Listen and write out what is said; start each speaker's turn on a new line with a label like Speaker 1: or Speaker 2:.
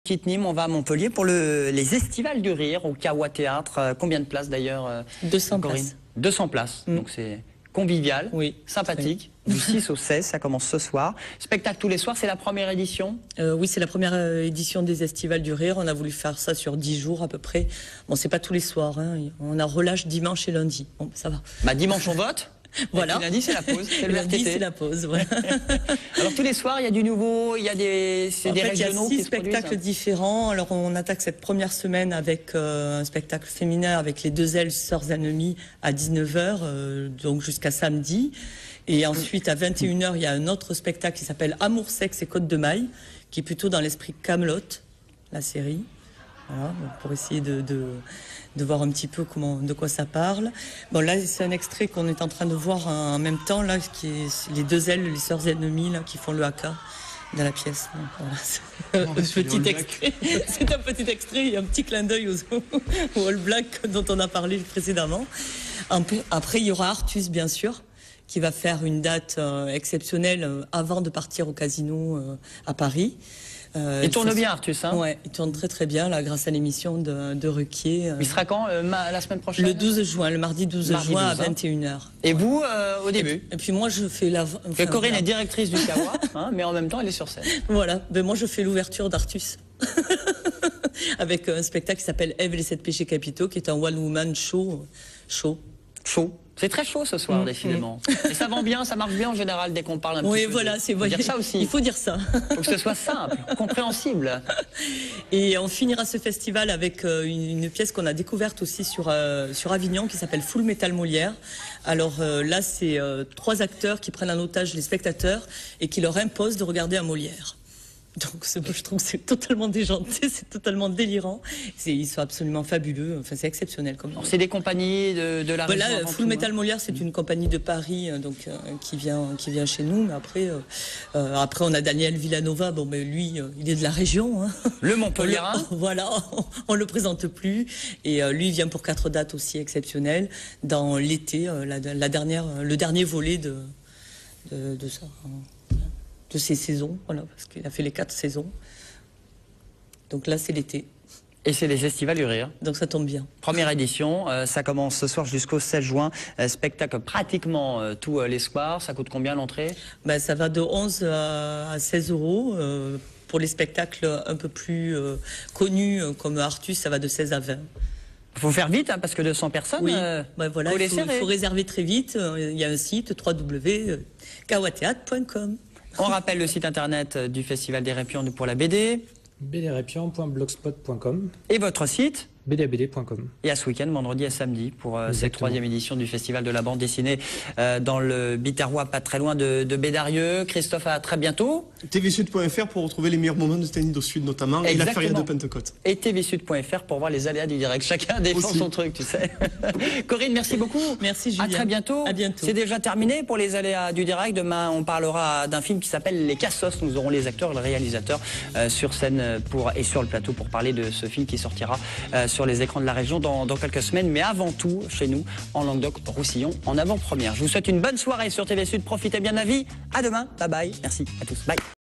Speaker 1: Quitte Nîmes, on va à Montpellier pour les Estivales du Rire au Kawa Théâtre. Combien de places d'ailleurs
Speaker 2: 200
Speaker 1: Corinne
Speaker 2: places.
Speaker 1: 200 places, donc c'est convivial,
Speaker 2: oui,
Speaker 1: sympathique. Du 6 au 16, ça commence ce soir. Spectacle tous les soirs, c'est la première édition?
Speaker 2: Oui, c'est la première édition des Estivales du Rire. On a voulu faire ça sur 10 jours à peu près. Bon, c'est pas tous les soirs, hein. On a relâche dimanche et lundi. Bon, ça va.
Speaker 1: Bah, dimanche on vote.
Speaker 2: Voilà.
Speaker 1: Et puis lundi c'est la pause. C'est le
Speaker 2: lundi
Speaker 1: VRTT.
Speaker 2: c'est la pause. Voilà.
Speaker 1: Alors tous les soirs il y a du nouveau, il y a des régionaux
Speaker 2: il y a 6
Speaker 1: qui se produisent.
Speaker 2: spectacles différents. Alors on attaque cette première semaine avec un spectacle féminin avec les deux ailes sœurs ennemies à 19h, donc jusqu'à samedi. Et ensuite à 21h il y a un autre spectacle qui s'appelle Amour, sexe et Côte de Maille, qui est plutôt dans l'esprit Kaamelott, la série. Voilà, pour essayer de voir un petit peu de quoi ça parle. Bon, là, c'est un extrait qu'on est en train de voir en même temps, là, qui est les deux ailes, les sœurs ennemies, là, qui font le haka dans la pièce. Donc, voilà, c'est un petit extrait, il y a un petit clin d'œil au All Black dont on a parlé précédemment. Après, il y aura Artus, bien sûr, qui va faire une date exceptionnelle avant de partir au casino à Paris.
Speaker 1: Il tourne bien, Artus, hein?
Speaker 2: Ouais, il tourne très très bien, là, grâce à l'émission de Ruquier.
Speaker 1: Il sera quand, la semaine prochaine?
Speaker 2: Le 12 juin, le mardi 12 juin à 21h.
Speaker 1: Et vous, au début?
Speaker 2: Et puis moi, je fais la...
Speaker 1: Corinne est directrice du Kawa, hein, mais en même temps, elle est sur scène. Voilà,
Speaker 2: ben, moi je fais l'ouverture d'Artus. Avec un spectacle qui s'appelle Ève et les 7 péchés capitaux, qui est un one-woman show. Chaud.
Speaker 1: C'est très chaud ce soir, décidément. Et ça vend bien, ça marche bien en général dès qu'on parle un petit peu.
Speaker 2: Oui, voilà, c'est vrai.
Speaker 1: Dire ça aussi.
Speaker 2: Il faut dire ça.
Speaker 1: Il faut que ce soit simple, compréhensible.
Speaker 2: Et on finira ce festival avec une pièce qu'on a découverte aussi sur Avignon qui s'appelle Full Metal Molière. Alors là, c'est 3 acteurs qui prennent en otage les spectateurs et qui leur imposent de regarder un Molière. Donc je trouve que c'est totalement déjanté, c'est totalement délirant. Ils sont absolument fabuleux, enfin, c'est exceptionnel.
Speaker 1: C'est des compagnies de la région.
Speaker 2: Voilà, Full Metal Molière, c'est une compagnie de Paris donc, qui vient chez nous. Mais après on a Daniel Villanova, bon, mais lui, il est de la région. Hein.
Speaker 1: Le Montpellierin.
Speaker 2: Voilà, on le présente plus. Et lui, il vient pour 4 dates aussi exceptionnelles dans l'été, le dernier volet de ça. De ces saisons, voilà, parce qu'il a fait les 4 saisons. Donc là, c'est l'été.
Speaker 1: Et c'est les Estivales du Rire.
Speaker 2: Donc ça tombe bien.
Speaker 1: Première édition, ça commence ce soir jusqu'au 16 juin. Spectacle pratiquement tous les soirs. Ça coûte combien l'entrée?
Speaker 2: Ben, ça va de 11 à 16 euros. Pour les spectacles un peu plus connus, comme Artus, ça va de 16 à 20.
Speaker 1: Il faut faire vite, hein, parce que 200 personnes,
Speaker 2: oui. Ben voilà, il faut réserver très vite. Il y a un site, www.kawatheatre.com.
Speaker 1: On rappelle le site internet du Festival des Répions pour la BD.
Speaker 3: bdrépions.blogspot.com.
Speaker 1: Et votre site
Speaker 3: bdabd.com.
Speaker 1: Et à ce week-end, vendredi et samedi, pour cette 3e édition du Festival de la bande dessinée dans le Biterrois, pas très loin de Bédarieux. Christophe, à très bientôt.
Speaker 4: tvsud.fr pour retrouver les meilleurs moments de Stanley Sud notamment. Exactement. Et la feria de Pentecôte.
Speaker 1: Et tvsud.fr pour voir les aléas du direct. Chacun défend son truc, tu sais. Corinne, merci beaucoup.
Speaker 2: Merci Julien.
Speaker 1: À très bientôt.
Speaker 2: À bientôt.
Speaker 1: C'est déjà terminé pour les aléas du direct. Demain, on parlera d'un film qui s'appelle Les Cassos. Nous aurons les acteurs et le réalisateur sur scène et sur le plateau pour parler de ce film qui sortira sur les écrans de la région dans quelques semaines, mais avant tout, chez nous, en Languedoc-Roussillon, en avant-première. Je vous souhaite une bonne soirée sur TV Sud. Profitez bien de la vie. À demain. Bye bye. Merci à tous. Bye.